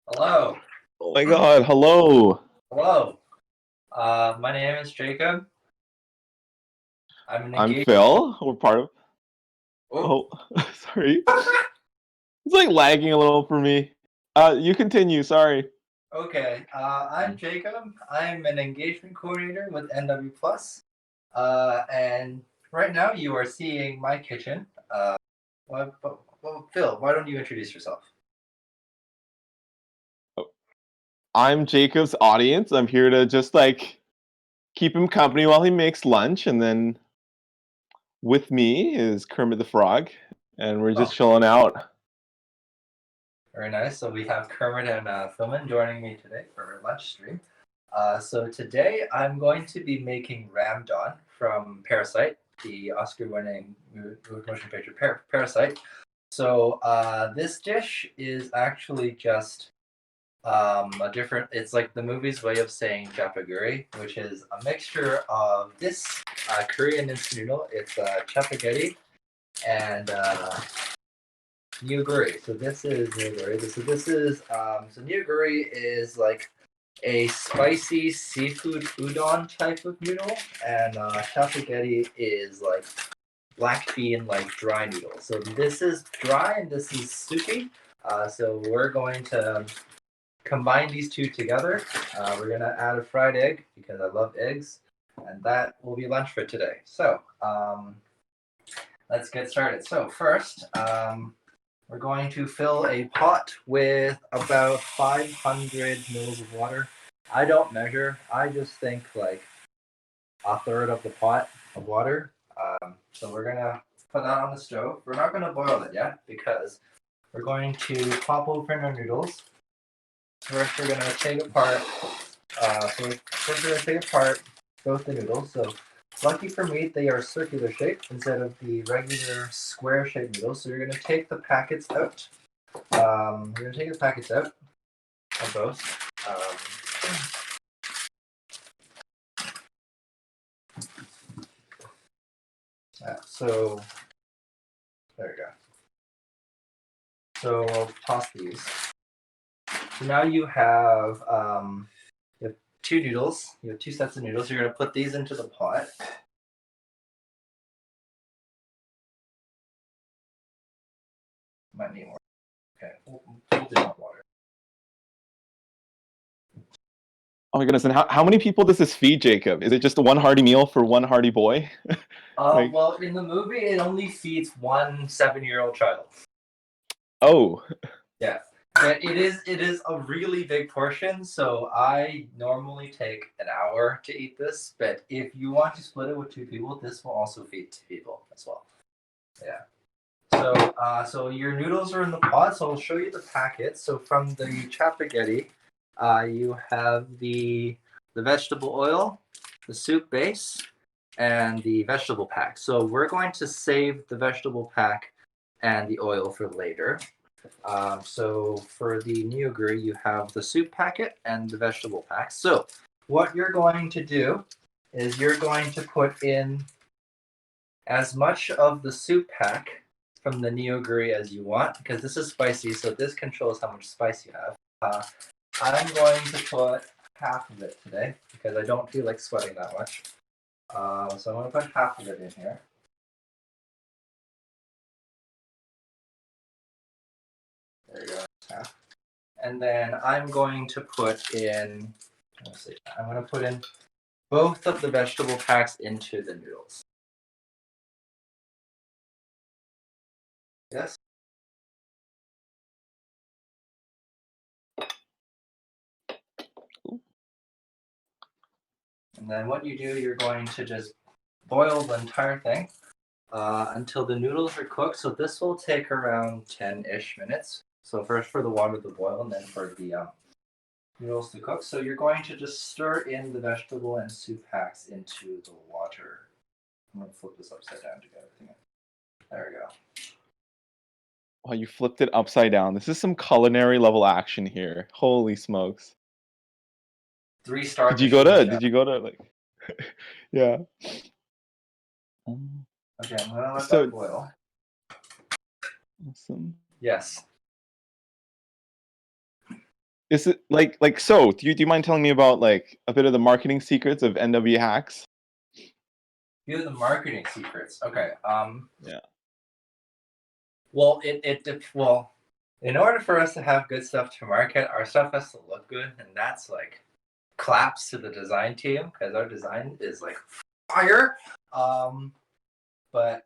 Hello. Oh my God, hello. Hello. My name is Jacob. I'm an I'm engaged. Phil. We're part of. Oh, Oh, sorry. It's like lagging a little for me. You continue. Sorry. okay. I'm Jacob. I'm an engagement coordinator with nwPlus. And right now you are seeing my kitchen. Well, Phil, why don't you introduce yourself? I'm Jacob's audience. I'm here to just like keep him company while he makes lunch, and then with me is Kermit the Frog, and we're Oh, just chilling out. very nice. So we have Kermit and Philman joining me today for our lunch stream. So today I'm going to be making Ramdon from Parasite, the Oscar-winning motion picture Parasite. So this dish is actually just a different. It's like the movie's way of saying chapaguri, which is a mixture of this Korean instant noodle. It's chapaguri and newguri. So this is newguri. So newguri is like a spicy seafood udon type of noodle, and chapaghetti is like black bean like dry noodle. So this is dry and this is soupy. So we're going to combine these two together. We're gonna add a fried egg because I love eggs, and that will be lunch for today. So let's get started. So first, we're going to fill a pot with about 500 mils of water. I don't measure. I just think like a third of the pot of water. So we're gonna put that on the stove. We're not gonna boil it yet because we're going to pop open our noodles. First, we're gonna take apart. We're gonna take apart both the noodles. So lucky for me, they are circular shaped instead of the regular square shaped noodles. So you're gonna take the packets out. We're gonna take the packets out of both. So there we go. So we'll toss these. So now you have two noodles. You have two sets of noodles. You're gonna put these into the pot. Might need more. Okay, we'll do more water. Oh my goodness! And how many people does this feed, Jacob? Is it just a one hearty meal for one hearty boy? Like, Well, in the movie, it only feeds one 7-year-old child. oh, Yeah, but it is a really big portion. So I normally take an hour to eat this. But if you want to split it with two people, this will also feed two people as well. Yeah. So your noodles are in the pot. So I'll show you the packets. So from the chapaghetti, you have the vegetable oil, the soup base, and the vegetable pack. So we're going to save the vegetable pack and the oil for later. So for the newguri, you have the soup packet and the vegetable pack. So what you're going to do is you're going to put in as much of the soup pack from the newguri as you want, because this is spicy, so this controls how much spice you have. I'm going to put half of it today because I don't feel like sweating that much. So I'm going to put half of it in here. There you go, half. And then I'm going to put in, I'm going to put in both of the vegetable packs into the noodles. Yes. And then what you do, you're going to just boil the entire thing until the noodles are cooked. So this will take around 10-ish minutes. So first for the water to boil and then for the noodles to cook. So you're going to just stir in the vegetable and soup packs into the water. I'm going to flip this upside down to get everything in. There we go. oh, you flipped it upside down. This is some culinary level action here. Holy smokes! 3-star Did you go Michelin to? chef. Did you go to like? Yeah. Okay, I'm going to let that So boil. awesome. Yes. Is it like so? Do you mind telling me about like a bit of the marketing secrets of nwHacks? Here are the marketing secrets. Okay. Yeah. Well, well, in order for us to have good stuff to market, our stuff has to look good, and that's like claps to the design team because our design is like fire. But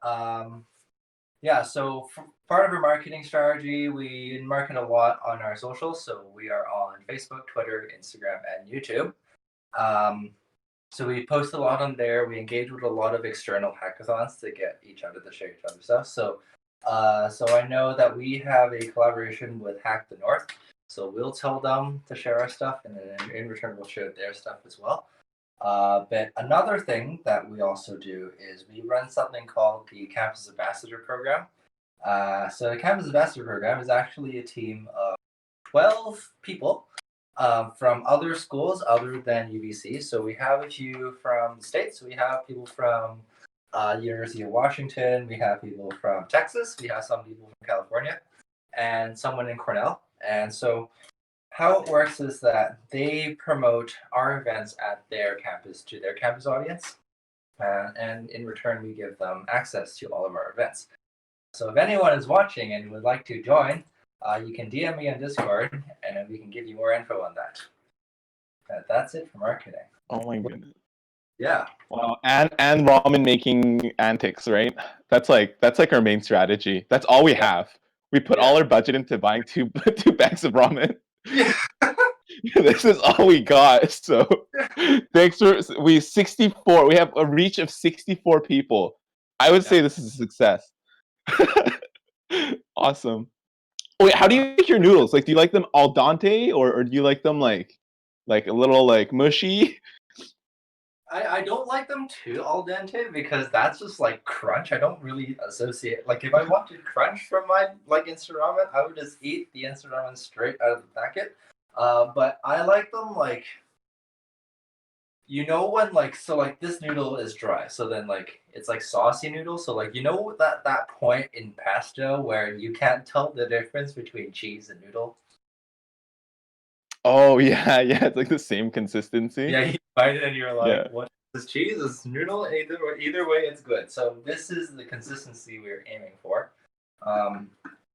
yeah, so part of our marketing strategy, we market a lot on our socials. So we are on Facebook, Twitter, Instagram, and YouTube. So we post a lot on there. We engage with a lot of external hackathons to get each other to share each other stuff. So, so I know that we have a collaboration with Hack the North. So we'll tell them to share our stuff, and then in return we'll share their stuff as well. But another thing that we also do is we run something called the Campus Ambassador Program. So the Campus Ambassador Program is actually a team of 12 people from other schools other than UBC. So we have a few from the States. We have people from University of Washington. We have people from Texas. We have some people from California and someone in Cornell. And so how it works is that they promote our events at their campus to their campus audience. And in return, we give them access to all of our events. So if anyone is watching and would like to join, you can DM me on Discord, and then we can give you more info on that. That's it for marketing. Oh my goodness. Yeah. Wow. And ramen making antics, right? That's like our main strategy. That's all we have. We put all our budget into buying two bags of ramen. Yeah. This is all we got. So thanks for 64. We have a reach of 64 people. I would say this is a success. Awesome. Wait, how do you make your noodles? Like, do you like them al dente or do you like them like a little like mushy? I don't like them too al dente because that's just like crunch. I don't really associate, like, if I wanted crunch from my like instant ramen, I would just eat the instant ramen straight out of the packet. But I like them like, you know, when like, so like this noodle is dry, so then like it's like saucy noodle. So like, you know, that point in pasta where you can't tell the difference between cheese and noodle. Oh yeah, yeah, it's like the same consistency. Yeah, you bite it and you're like, Yeah. what is cheese? Is noodle? Either way, it's good. So this is the consistency we're aiming for.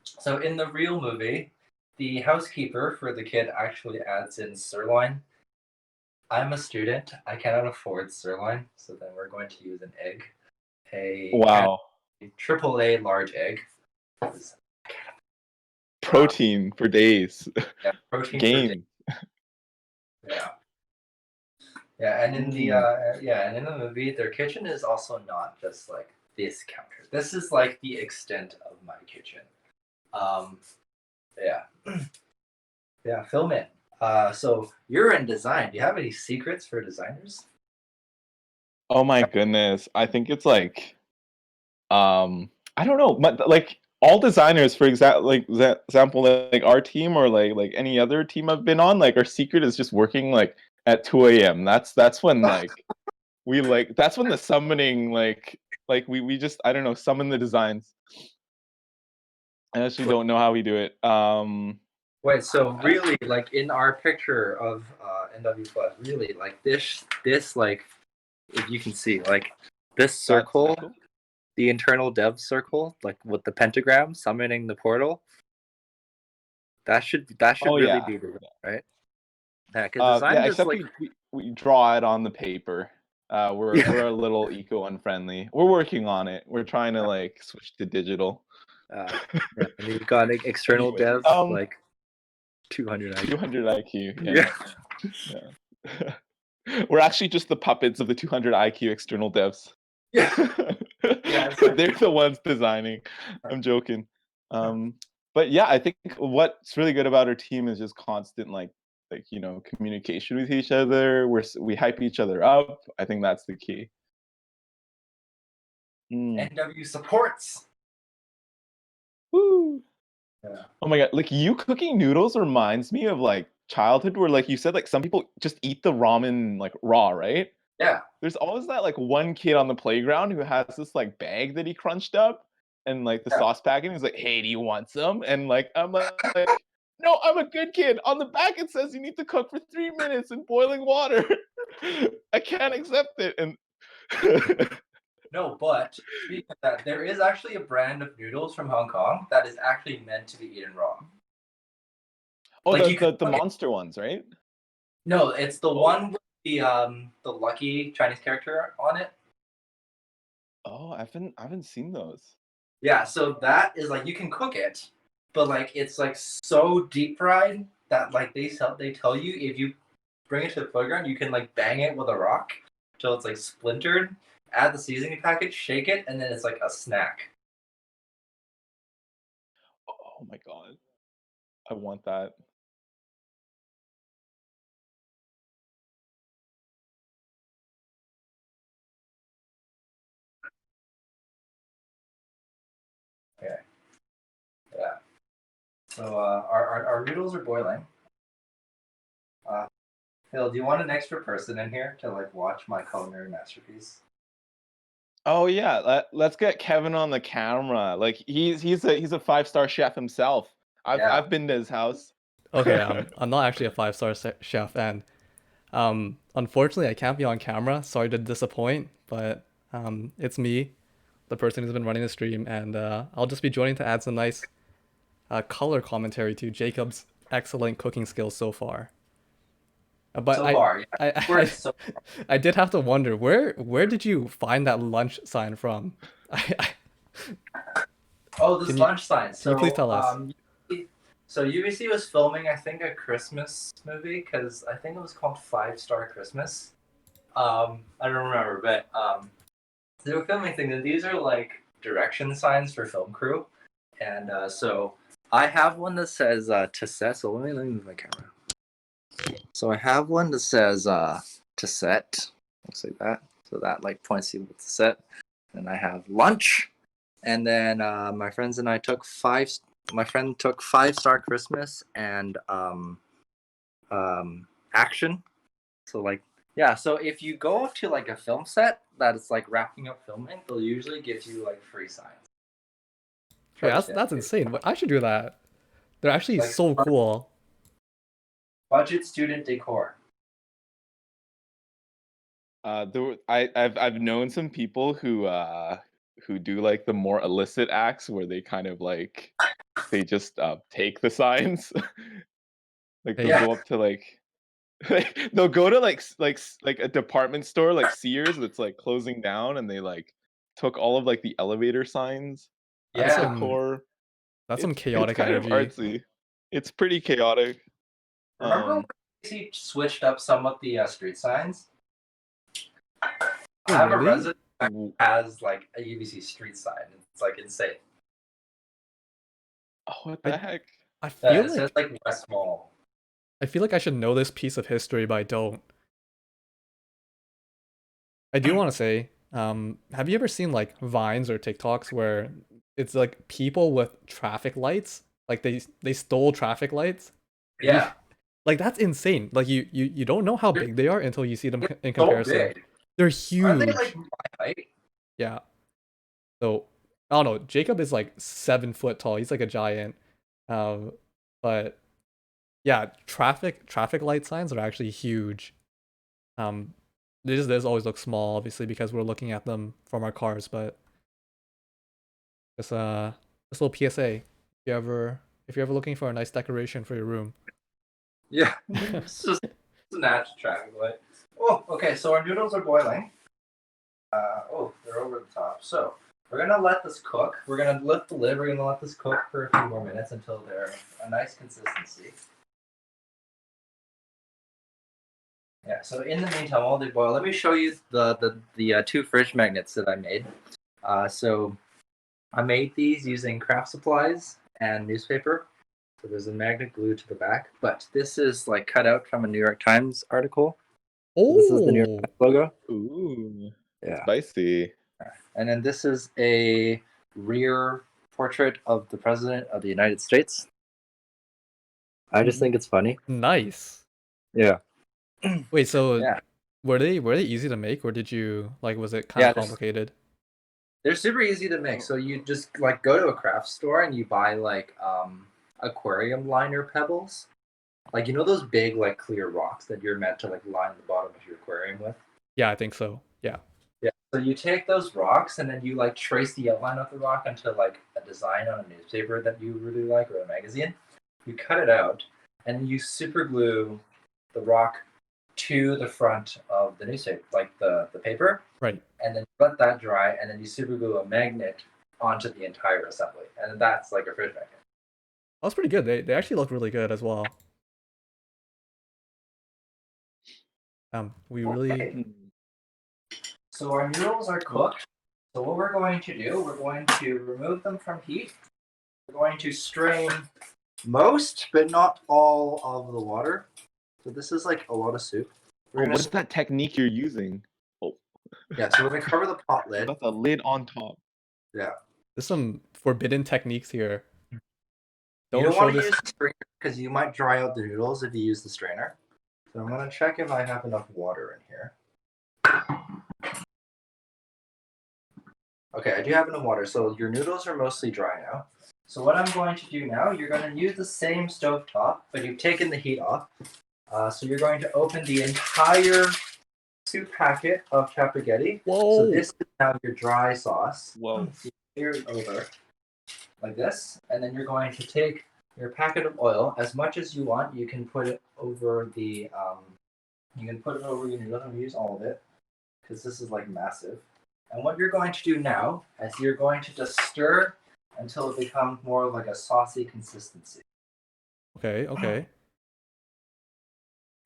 So in the real movie, the housekeeper for the kid actually adds in sirloin. I'm a student. I cannot afford sirloin, so then we're going to use an egg, Wow. triple A large egg. Protein for days. Yeah, protein for days. Gain. Yeah. Yeah, and in the and in the movie, their kitchen is also not just like this counter. This is like the extent of my kitchen. Yeah, yeah, Philman. So you're in design. Do you have any secrets for designers? Oh my goodness. I think it's like I don't know, but like all designers for example like our team or like any other team I've been on, like our secret is just working like at 2 a.m. That's when like we like that's when the summoning like we just I don't know, summon the designs. I actually don't know how we do it. Wait, so really, like in our picture of nwPlus, really, like this like, if you can see, like this circle, the internal dev circle, like with the pentagram summoning the portal. That should really be the right. Yeah, because design yeah, is except like we draw it on the paper. We're a little eco unfriendly. We're working on it. We're trying to like switch to digital. yeah, and you've got like, external dev like 200 IQ. 200 IQ. Yeah. We're actually just the puppets of the 200 IQ external devs. Yeah. They're the ones designing. I'm joking. But yeah, I think what's really good about our team is just constant like you know, communication with each other. We hype each other up. I think that's the key. NW supports. Woo. Yeah. Oh my god, like you cooking noodles reminds me of like childhood where like you said like some people just eat the ramen like raw, right? Yeah. There's always that like one kid on the playground who has this like bag that he crunched up and like the sauce packet. He's like, "Hey, do you want some?" And like I'm like, No, I'm a good kid. On the back it says you need to cook for 3 minutes in boiling water. I can't accept it. And No, but speaking of that, there is actually a brand of noodles from Hong Kong that is actually meant to be eaten raw. oh, Like you could the cook it. monster ones, right? No, it's the Oh. one with the lucky Chinese character on it. Oh, I haven't seen those. Yeah, so that is like you can cook it, but like it's like so deep fried that like they tell you if you bring it to the playground, you can like bang it with a rock till it's like splintered. Add the seasoning package, shake it, and then it's like a snack. Oh my god. I want that. Okay. Yeah. So our noodles are boiling. Phil, do you want an extra person in here to like watch my culinary masterpiece? Oh yeah, let's get Kevin on the camera. Like he's a 5-star chef himself. Yeah. I've been to his house. Okay, I'm not actually a 5-star chef, and unfortunately, I can't be on camera. Sorry to disappoint, but it's me, the person who's been running the stream, and I'll just be joining to add some nice color commentary to Jacob's excellent cooking skills so far. But So far, yeah. I did have to wonder where did you find that lunch sign from? Oh, this lunch sign. Can you please tell us? So UBC was filming, I think, a Christmas movie because I think it was called 5-Star Christmas. I don't remember, but they were filming things, and these are like direction signs for film crew. And so I have one that says to set. So let me move my camera. So I have one that says to set. Looks like that. So that like points you with the set. And I have lunch. And then my friends and I took my friend took 5-Star Christmas and action. So like yeah, so if you go to like a film set that is like wrapping up filming, they'll usually give you like free signs. Yeah, that's insane. But I should do that. They're actually like, so cool. Budget student decor. I've known some people who do like the more illicit acts where they kind of like they just take the signs. Like they'll go up to like they'll go to like a department store like Sears that's like closing down, and they like took all of like the elevator signs. Yeah, that's some chaotic it's kind energy. of artsy. It's pretty chaotic. Remember when he switched up some of the street signs? I have a resident who has like a UBC street sign. It's like insane. Oh, what the heck? I feel it says like West Mall. I feel like I should know this piece of history, but I don't. I do want to say, have you ever seen like Vines or TikToks where it's like people with traffic lights? Like they stole traffic lights? Yeah. Like that's insane. Like you don't know how big they are until you see them in comparison. So big. They're huge. Aren't they like my height? Yeah. So I don't know. Jacob is like 7 foot tall. He's like a giant. But yeah, traffic light signs are actually huge. This always look small, obviously, because we're looking at them from our cars. But this little PSA. If you're ever looking for a nice decoration for your room. Yeah, it's just a natural traffic light. Oh, okay. So our noodles are boiling. They're over the top. So we're gonna let this cook. We're gonna lift the lid. We're gonna let this cook for a few more minutes until they're a nice consistency. Yeah. So in the meantime, while they boil, let me show you the 2 fridge magnets that I made. So I made these using craft supplies and newspaper. So there's a magnet glued to the back, but this is like cut out from a New York Times article. Oh, so this is the New York Times logo. Ooh, yeah, spicy. And then this is a rear portrait of the President of the United States. I just think it's funny. Nice. Yeah. Wait, so were they easy to make, or did you like was it kind of complicated? They're super easy to make. So you just like go to a craft store and you buy like aquarium liner pebbles. Like, you know those big, like, clear rocks that you're meant to, like, line the bottom of your aquarium with? Yeah, I think so. Yeah. Yeah. So you take those rocks and then you, like, trace the outline of the rock onto, like, a design on a newspaper that you really like or a magazine. You cut it out and then you super glue the rock to the front of the newspaper, like the paper. Right. And then you let that dry and then you super glue a magnet onto the entire assembly. And then that's like a fridge magnet. That's pretty good. They actually look really good as well. We really. Okay. So our noodles are cooked. So what we're going to do, we're going to remove them from heat. We're going to strain most, but not all of the water. So this is like a lot of soup. What is that technique you're using? Oh, Yeah, so we're going to cover the pot lid. got the lid on top. Yeah. There's some forbidden techniques here. You don't Don't show want to this. use the strainer because you might dry out the noodles if you use the strainer. So I'm going to check if I have enough water in here. Okay, I do have enough water. So your noodles are mostly dry now. So what I'm going to do now, you're going to use the same stove top, but you've taken the heat off. So you're going to open the entire soup packet of chapagetti. Whoa. So this is now your dry sauce. Whoa. So you pour it over like this, and then you're going to take your packet of oil as much as you want. You can put it over the you can put it over your noodles and use all of it because this is like massive. And what you're going to do now is you're going to just stir until it becomes more like a saucy consistency. Okay. Okay.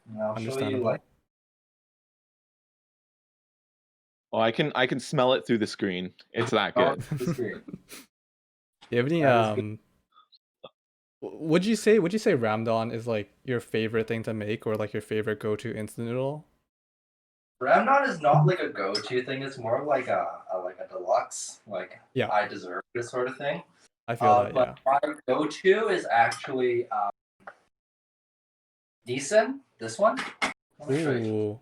And I'll show you Understandable. like Oh, I can smell it through the screen. It's that good. the screen. Do you have any That is would you say ramdon is like your favorite thing to make or like your favorite go-to instant noodle? Ramdon is not like a go-to thing. It's more like a deluxe, like Yeah. I deserve this sort of thing. I feel that, yeah. But my go-to is actually decent. This one. Let me show you. Ooh.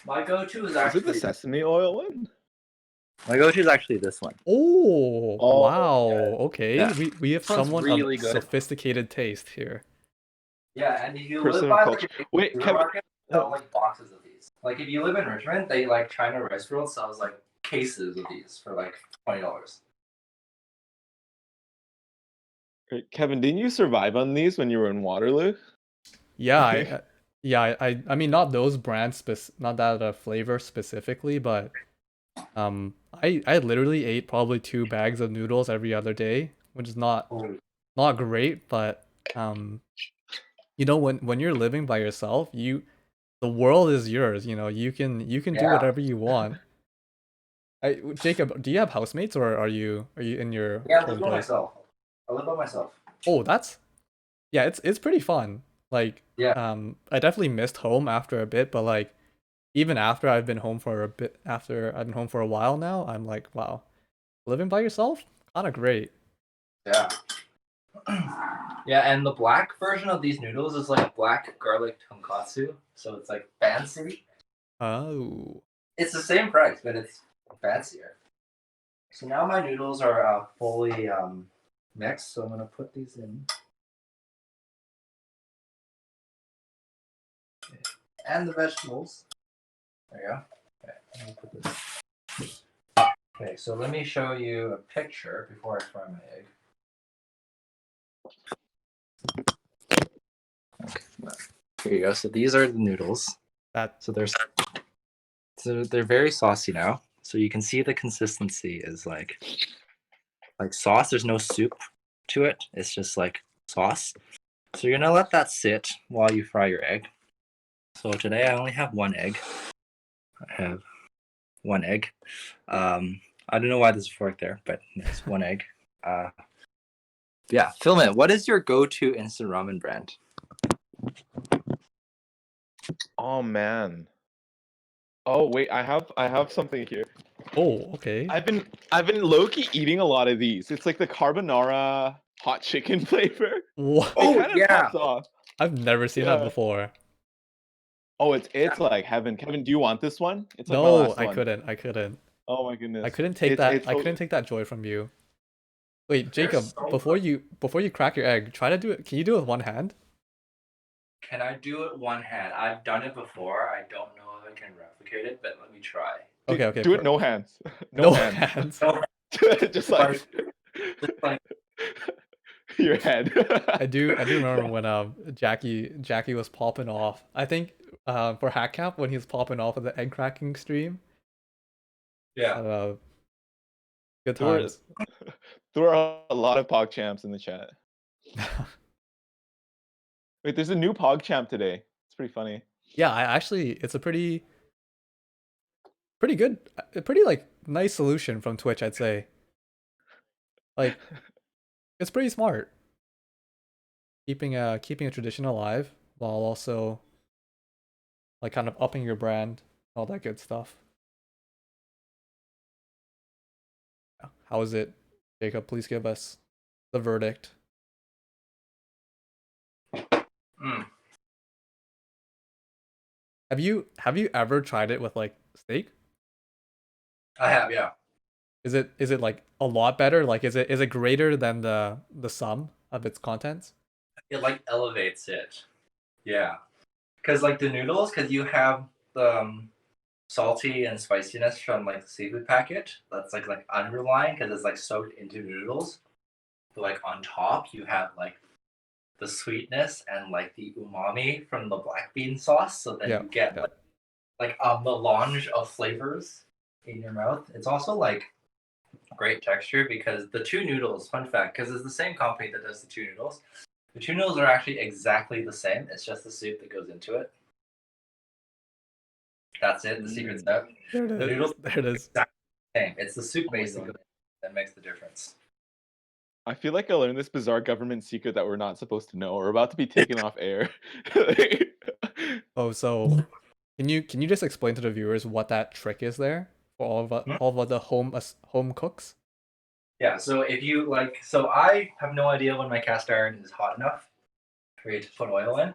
My go-to is Is actually it the sesame oil one? my go-to is actually this one. Oh, Oh, wow. yeah. Okay. Yeah. We have Sounds someone really of good. sophisticated taste here. Yeah, and if you Person live of by culture. like a Wait, supermarket, they sell like boxes of these. Like if you live in Richmond, they like China Rice World sells like cases of these for like $20. Kevin, didn't you survive on these when you were in Waterloo? Yeah, I mean not those brands not that flavor specifically, but I literally ate probably 2 bags of noodles every other day, which is not great, but you know when you're living by yourself, the world is yours, you know, you can do Yeah. whatever you want. Jacob, do you have housemates or are you in your Yeah, I home live by place? myself. I live by myself. Oh, yeah, it's pretty fun. Like, Yeah. I definitely missed home after a bit, but like, even after I've been home for a bit, after I've been home for a while now, I'm like, wow, living by yourself, kind of great. Yeah. Yeah, and the black version of these noodles is like black garlic tonkatsu, so it's like fancy. Oh, It's the same price, but it's fancier. So now my noodles are fully mixed, so I'm gonna put these in. Okay. And the vegetables. There you go. Okay, I'm gonna put this. Okay, so let me show you a picture before I fry my egg. Okay, here you go. So these are the noodles. So they're very saucy now. So you can see the consistency is like sauce. There's no soup to it. It's just like sauce. So you're gonna let that sit while you fry your egg. So today I only have one egg. I have one egg. I don't know why there's a fork there, but it's one egg. Yeah, Philman, what is your go-to instant ramen brand? Oh man. Oh wait, I have something here. oh, okay. I've been low-key eating a lot of these. It's like the carbonara hot chicken flavor. What? It kind of yeah. pops off. I've never seen that before. Oh, it's like heaven. Kevin, do you want this one? It's like my No, last I one. couldn't. Oh my goodness. I couldn't take It's that. I couldn't take that joy from you. Wait, Jacob, so before you crack your egg, try to do it. Can you do it with one hand? Can I do it one hand? I've done it before. I don't know if I can replicate it, but let me try. Okay, Do it no hands. no hands. hands. So, Just like just like your head. I do remember when Jackie was popping off. I think for HackCamp when he was popping off of the egg cracking stream. yeah. Good There were, times. there were a lot of pog champs in the chat. Wait, there's a new pog champ today. It's pretty funny. Yeah, it's a pretty good, a pretty like nice solution from Twitch, I'd say. Like it's pretty smart. Keeping a tradition alive while also like kind of upping your brand, all that good stuff. How is it, Jacob? Please give us the verdict. Mm, Have you ever tried it with like steak? I have, yeah. Is it like a lot better? Like is it greater than the sum of its contents? It like elevates it. Yeah. Because like the noodles, because you have the salty and spiciness from like the seafood packet. That's like underlying because it's like soaked into noodles. But like on top, you have like the sweetness and like the umami from the black bean sauce. So then Yeah, you get yeah. like a melange of flavors in your mouth. It's also like great texture because the two noodles, fun fact, because it's the same company that does the two noodles. The two noodles are actually exactly the same. It's just the soup that goes into it. That's it. The secret's out. There it The is. noodles There it is. exactly the same. It's the soup Oh my base that God. goes that makes the difference. I feel like I learned this bizarre government secret that we're not supposed to know. We're about to be taken off air. Oh, so can you just explain to the viewers what that trick is there for all of the home cooks? Yeah. So if you like, so I have no idea when my cast iron is hot enough for you to put oil in.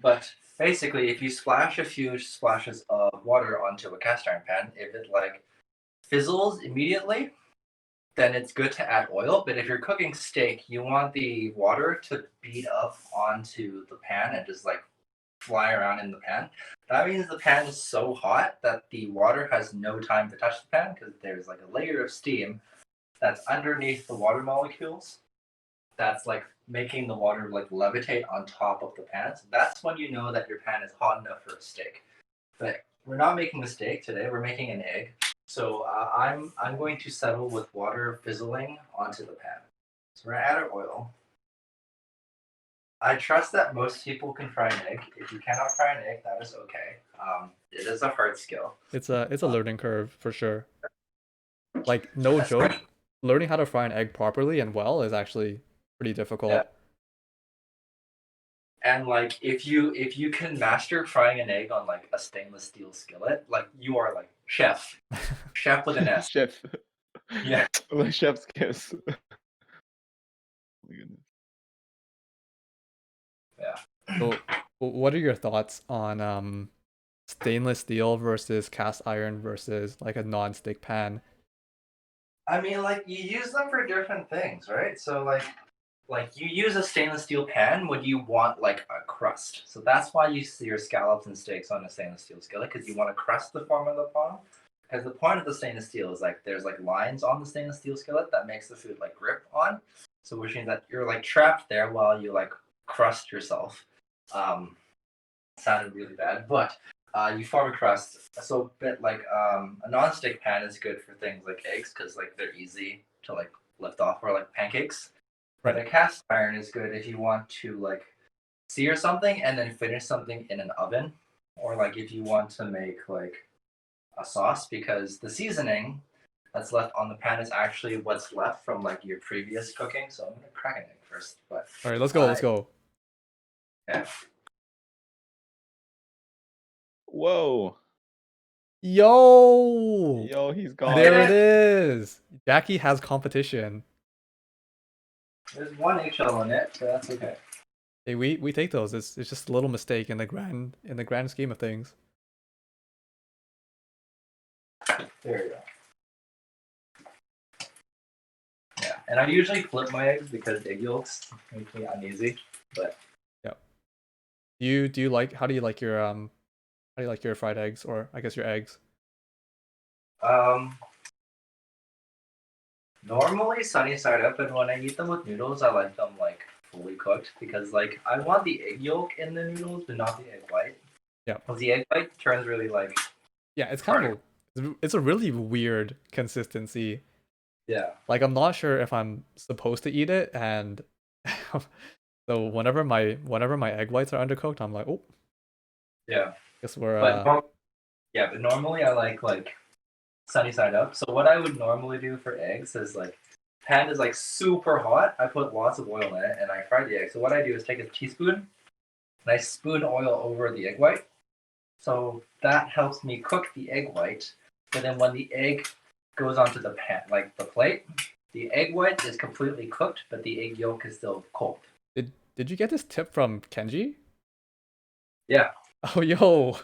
But basically, if you splash a few splashes of water onto a cast iron pan, if it like fizzles immediately, then it's good to add oil. But if you're cooking steak, you want the water to beat up onto the pan and just like fly around in the pan. That means the pan is so hot that the water has no time to touch the pan because there's like a layer of steam that's underneath the water molecules that's like making the water like levitate on top of the pan. So that's when you know that your pan is hot enough for a steak. But we're not making a steak today. We're making an egg. So I'm going to settle with water fizzling onto the pan. So we're gonna add our oil. I trust that most people can fry an egg. If you cannot fry an egg, that is okay. It is a hard skill. It's a learning curve for sure. Like no joke, learning how to fry an egg properly and well is actually pretty difficult. Yeah. And like if you can master frying an egg on like a stainless steel skillet, like you are like chef with an S. Chef. Yeah. My chef's kiss. Oh my goodness. Yeah. So, what are your thoughts on stainless steel versus cast iron versus like a non-stick pan? I mean, like you use them for different things, right? So like you use a stainless steel pan when you want like a crust. So that's why you see your scallops and steaks on a stainless steel skillet because you want to crust the form of the pan. Because the point of the stainless steel is like there's like lines on the stainless steel skillet that makes the food like grip on. So which means that you're like trapped there while you like crust yourself. Sounded really bad, but you form a crust. So but like a non-stick pan is good for things like eggs because like they're easy to like lift off or like pancakes. But a cast iron is good if you want to like sear something and then finish something in an oven, or like if you want to make like a sauce because the seasoning that's left on the pan is actually what's left from like your previous cooking. So I'm gonna crack an egg first. But All right, let's go. Let's go. yeah. Whoa. Yo, Yo, he's gone. there it is. Jackie has competition. There's one HL in it, so that's okay. Hey, we take those. It's just a little mistake in the grand scheme of things. There you go. Yeah, and I usually flip my eggs because egg yolks make me uneasy. But Do you like how do you like your fried eggs, or I guess your eggs? Normally sunny side up, and when I eat them with noodles, I like them like fully cooked because like I want the egg yolk in the noodles, but not the egg white. Yeah. Because the egg white turns really like Yeah, it's kind of it's a really weird consistency. yeah. Like I'm not sure if I'm supposed to eat it, and so whenever my egg whites are undercooked, I'm like, oh, Yeah. guess we're But but normally I like sunny side up. So what I would normally do for eggs is like pan is like super hot. I put lots of oil in it and I fry the egg. So what I do is take a teaspoon and I spoon oil over the egg white. So that helps me cook the egg white. But then when the egg goes onto the pan, like the plate, the egg white is completely cooked, but the egg yolk is still cold. Did you get this tip from Kenji? Yeah. Oh, yo.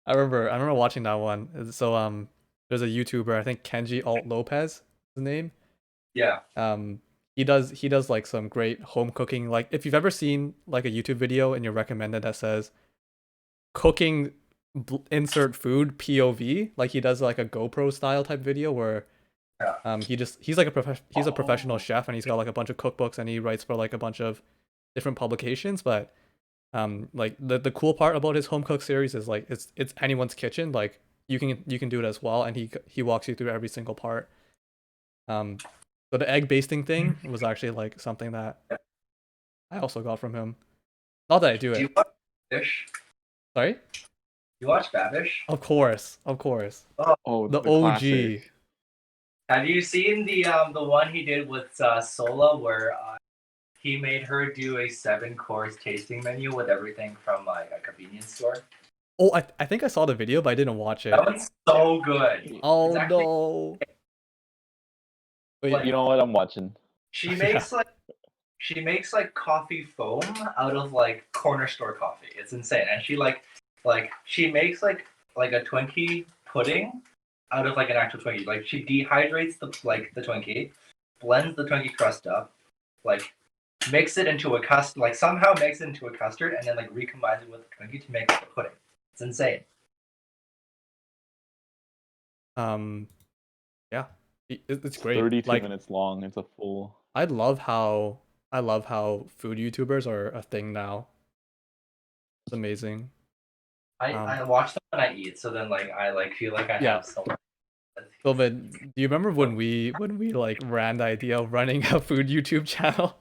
I remember watching that one. So there's a YouTuber, I think Kenji Alt Lopez is his name. Yeah. He does like some great home cooking. Like if you've ever seen like a YouTube video and you're recommended that says cooking insert food POV, like he does like a GoPro style type video where he's like he's a professional chef, and he's got like a bunch of cookbooks, and he writes for like a bunch of different publications. But like the cool part about his home cook series is like it's anyone's kitchen. Like you can do it as well, and he walks you through every single part. So the egg basting thing was actually like something that I also got from him. Not that I do Do you it. watch Fish? Sorry? You watch Babish? Of course. Oh, The the OG. classic. Have you seen the one he did with Sola where he made her do a 7-course tasting menu with everything from like a convenience store? Oh, I think I saw the video, but I didn't watch it. That one's so good. Oh It's actually, no. Wait, like, You know what? I'm watching. she makes like coffee foam out of like corner store coffee. It's insane. And she she makes like a Twinkie pudding out of like an actual Twinkie. Like she dehydrates the Twinkie, blends the Twinkie crust up, like makes it into a custard, like somehow makes it into a custard, and then like recombines it with the Twinkie to make the pudding. It's insane. Yeah. It's great. 32 Like minutes long. It's a full. I love how food YouTubers are a thing now. It's amazing. I watch them when I eat, so then like I like feel like I Yeah. have so much. So, but do you remember when we like ran the idea of running a food YouTube channel?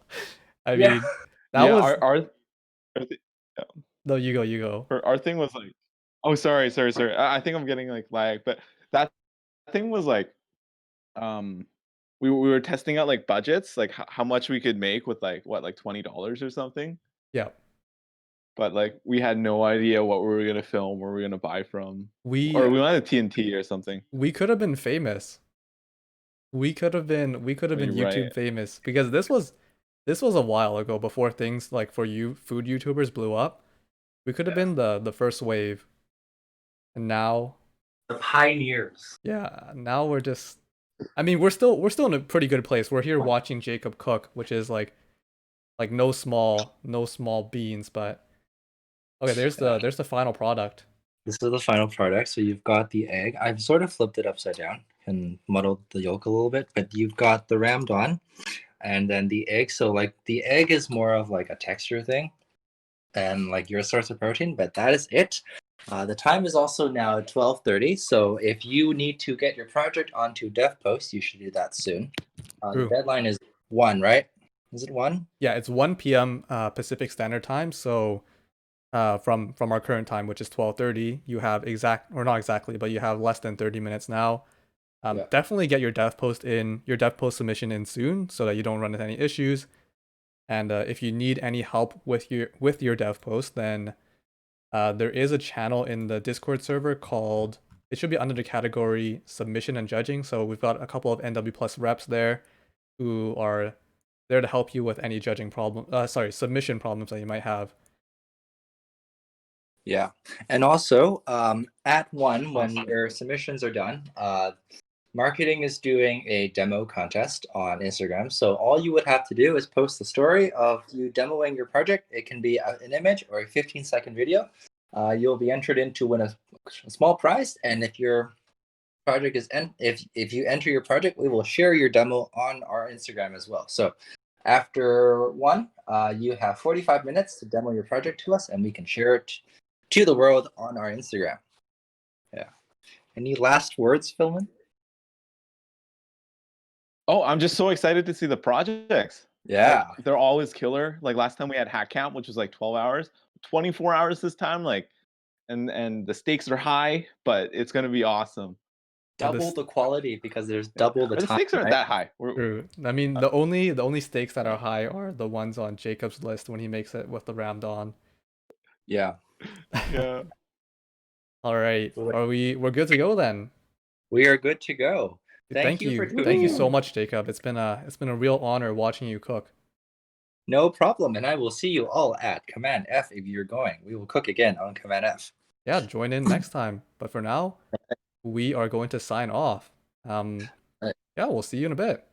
I Yeah. mean, that Yeah, was our no. You go. our thing was like, oh, sorry. I think I'm getting like lag, but that thing was like, we were testing out like budgets, like how much we could make with like like $20 or something. Yeah. But like we had no idea what we were gonna film, where we were gonna buy from, We or we wanted TNT or something. we could have been famous. We could have been You're YouTube right. famous, because this was a while ago, before things like for you food YouTubers blew up. We could have been the first wave. And now, The pioneers. yeah, now we're just, I mean, we're still in a pretty good place. We're here watching Jacob cook, which is like no small beans, but okay, there's the final product. This is the final product. So you've got the egg. I've sort of flipped it upside down and muddled the yolk a little bit, but you've got the ramdon and then the egg. So like the egg is more of like a texture thing and like your source of protein, but that is it. The time is also now 12:30. So if you need to get your project onto DevPost, you should do that soon. The True. deadline is 1, right? Is it 1? Yeah, it's 1 p.m. Pacific Standard Time. So from our current time, which is 12:30, you have not exactly, but you have less than 30 minutes now. Yeah. Definitely get your dev post submission in soon, so that you don't run into any issues. And if you need any help with your dev post, then there is a channel in the Discord server called, it should be under the category submission and judging. So we've got a couple of nwPlus reps there who are there to help you with any submission problems that you might have. Yeah. And also, at 1, when your submissions are done, marketing is doing a demo contest on Instagram. So all you would have to do is post the story of you demoing your project. It can be an image or a 15-second video. You'll be entered in to win a small prize. And if your project is if you enter your project, we will share your demo on our Instagram as well. So after one, you have 45 minutes to demo your project to us, and we can share it to the world on our Instagram. Yeah. Any last words, Philman? Oh, I'm just so excited to see the projects. Yeah. Like, they're always killer. Like last time we had HackCamp, which was like 12 hours, 24 hours this time. Like, and the stakes are high, but it's gonna be awesome. Double the quality because there's double the But the time. stakes aren't right? that high. True. I mean, the only stakes that are high are the ones on Jacob's list when he makes it with the Ramdon. Yeah. Yeah. All right. We're good to go then. We are good to go. Thank you. for tuning Thank you in. so much, Jacob. It's been a real honor watching you cook. No problem. And I will see you all at Command F if you're going. We will cook again on Command F. Yeah, join in next time. But for now, we are going to sign off. Right. Yeah, we'll see you in a bit.